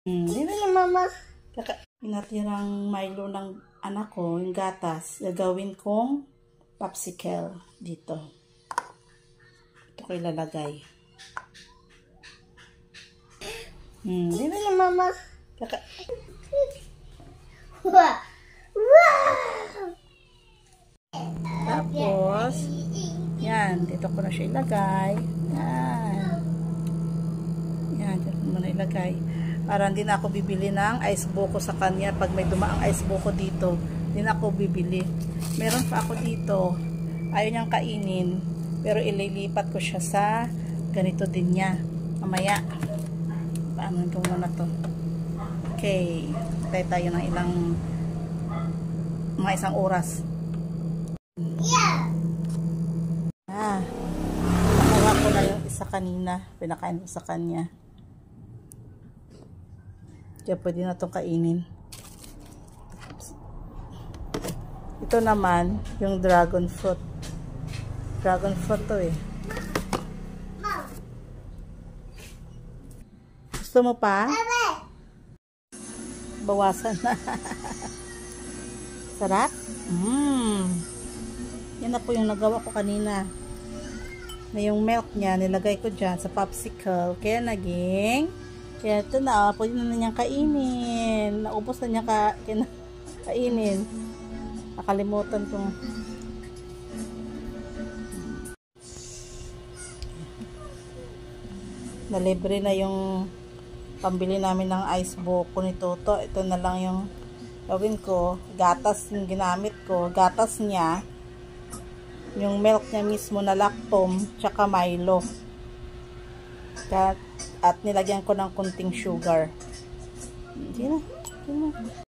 Di ba na mama? Pinatirang Milo ng anak ko, yung gatas, gagawin kong popsicle dito. Ito ko ilalagay. Di ba na mama? Tapos, yan, dito ko na siya ilagay. Yan. Yan, dito ko na ilagay. Para hindi na ako bibili ng ice buko sa kanya. Pag may dumaang ice buko dito, hindi na ako bibili. Meron pa ako dito. Ayaw niyang kainin. Pero ililipat ko siya sa ganito din niya. Mamaya. Paano ko muna to. Okay. Tayo tayo ng mga isang oras. Nagawa ko na yung isa kanina. Pinakain ko sa kanya. Kaya pwede na itong kainin. Ito naman, yung dragon fruit. Dragon fruit to eh. Gusto mo pa? Bawasan na. Sarap? Yan na po yung nagawa ko kanina. Na yung milk niya, nilagay ko dyan sa popsicle. Kaya naging... Kaya ito na, pwede na niyang kainin. Naubos na niya kainin. Nakalimutan ko. Nalibre na yung pambili namin ng ice buko ni Toto. Ito na lang yung gawin ko. Gatas yung ginamit ko. Gatas niya. Yung milk niya mismo na lactose, tsaka Milo. At nilagyan ko ng kunting sugar. Hindi na.